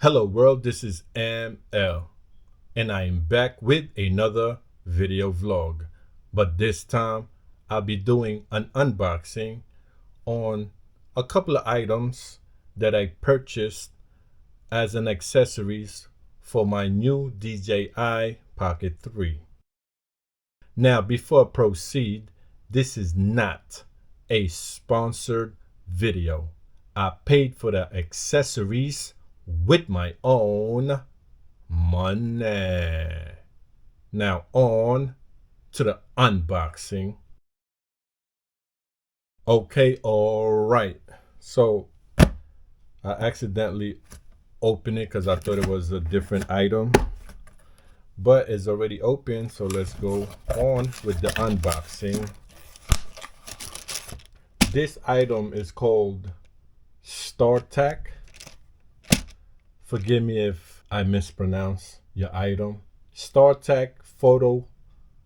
Hello world, this is ML and I am back with another video vlog. But this time I'll be doing an unboxing on a couple of items that I purchased as an accessories for my new DJI Pocket 3. Now before I proceed, this is not a sponsored video. I paid for the accessories with my own money. Now on to the unboxing. Okay, all right. So I accidentally opened it because I thought it was a different item, but it's already open. So let's go on with the unboxing. This item is called StarTAC. Forgive me if I mispronounce your item. StarTAC Photo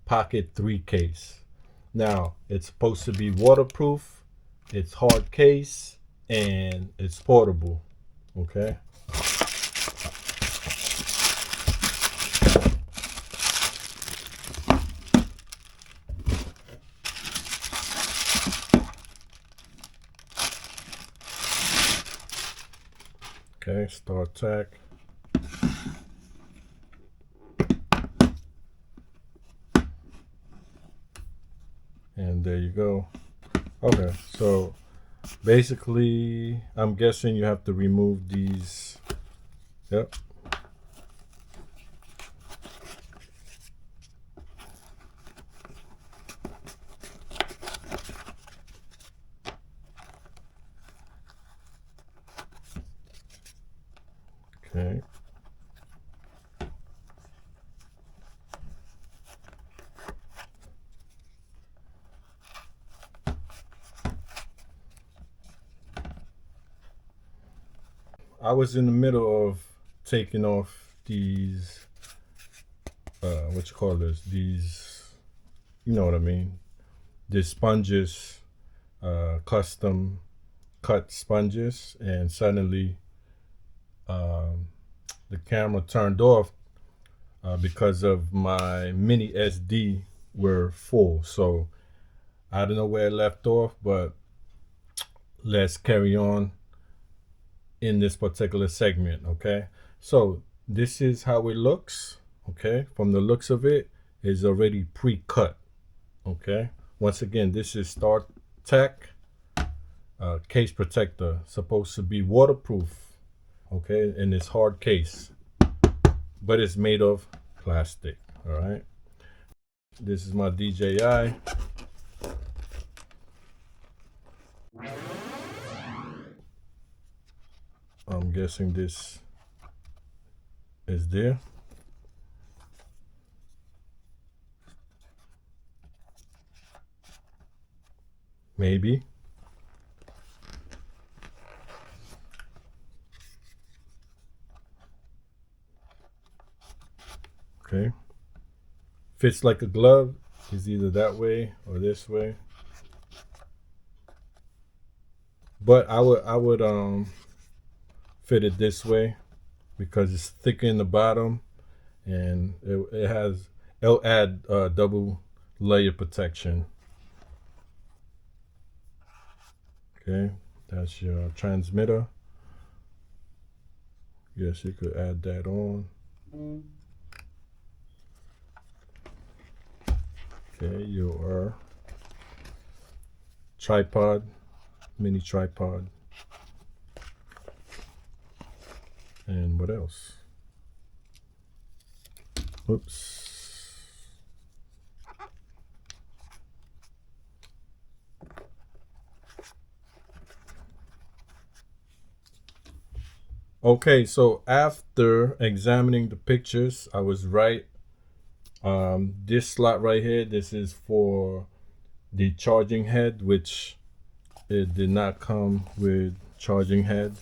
Pocket 3 case. Now, it's supposed to be waterproof, it's hard case, and it's portable. Okay. Okay, StarTAC. And there you go. Okay, so basically, I'm guessing you have to remove these. Yep. Okay. I was in the middle of taking off these, what you call this? These, you know what I mean? These sponges, custom cut sponges, and suddenly the camera turned off because of my mini SD were full. So I don't know where it left off, but let's carry on in this particular segment. Okay, so this is how it looks. Okay, from the looks of it, is already pre-cut. Okay, once again, this is StarTAC case protector, supposed to be waterproof. Okay, in this hard case, but it's made of plastic. All right, this is my DJI. I'm guessing this is there. Maybe. Okay. Fits like a glove. Is either that way or this way. But I would fit it this way because it's thicker in the bottom, and it'll add double layer protection. Okay, that's your transmitter. Yes, you could add that on. Okay, your tripod, mini tripod. And what else? Oops. Okay, so after examining the pictures, I was right. This slot right here, this is for the charging head, which it did not come with charging head.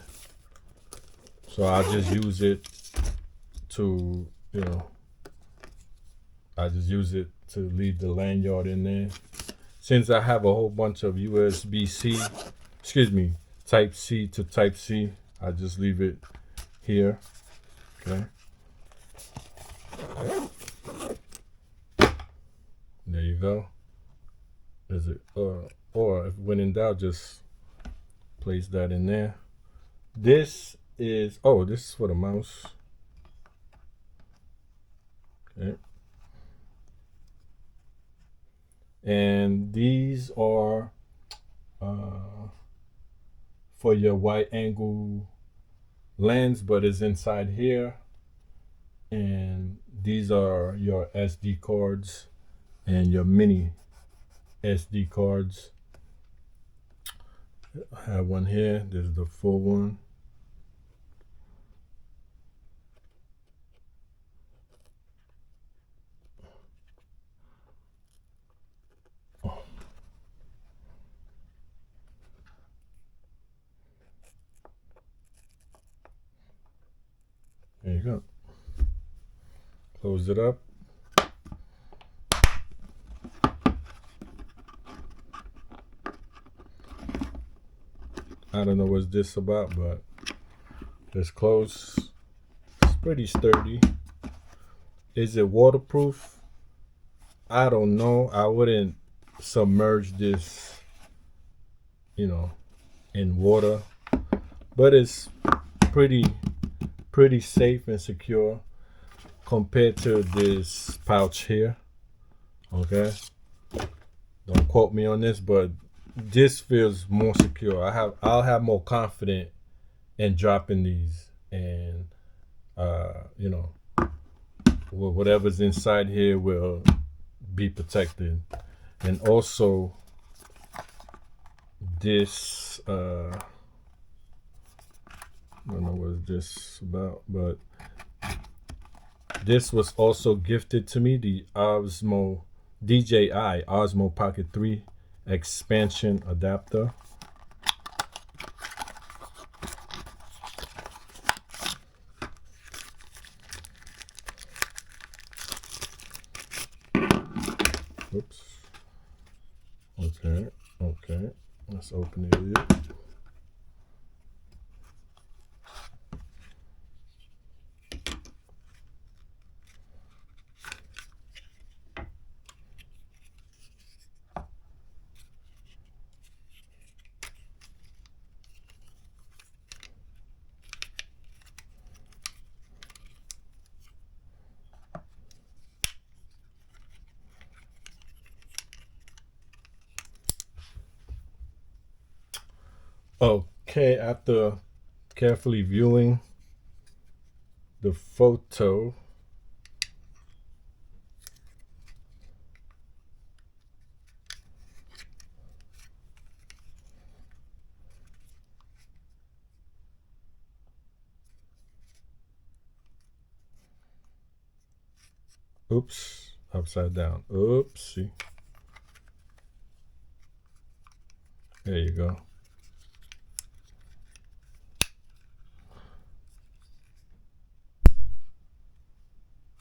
So I'll just use it to, I just use it to leave the lanyard in there. Since I have a whole bunch of USB-C, Type-C to Type-C, I just leave it here. Okay. There you go. Is it or if when in doubt, just place that in there. This is this is for the mouse. Okay. And these are for your wide angle lens, but it's inside here. And these are your SD cards and your mini SD cards. I have one here. This is the full one. There you go. Close it up. I don't know what's this about, but it's close. It's pretty sturdy. Is it waterproof? I don't know. I wouldn't submerge this, in water, but it's pretty safe and secure compared to this pouch here. Okay, don't quote me on this, but this feels more secure. I'll have more confidence in dropping these, and whatever's inside here will be protected. And also this I don't know what this about, but this was also gifted to me, the DJI Osmo Pocket 3 expansion adapter. Oops. Okay. Let's open it. Okay, after carefully viewing the photo, oops, upside down, oopsie. There you go.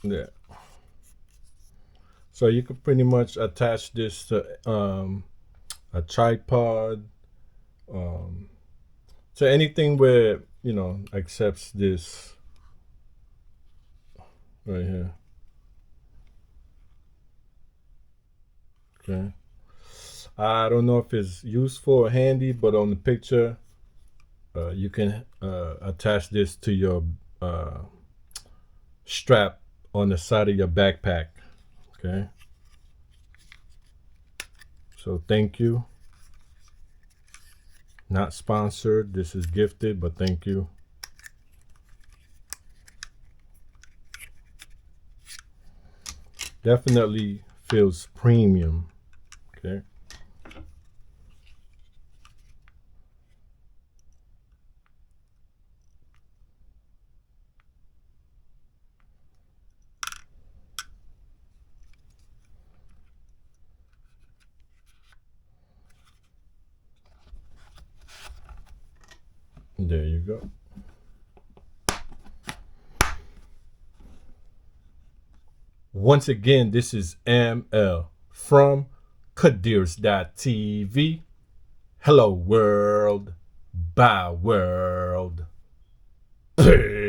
Yeah. So you could pretty much attach this to a tripod, to anything where accepts this right here. Okay. I don't know if it's useful or handy, but on the picture, you can attach this to your strap on the side of your backpack. Okay. So thank you. Not sponsored. This is gifted, but thank you. Definitely feels premium. Okay. There you go. Once again, this is ML from KadeersTV. Hello world, bye world. Peace.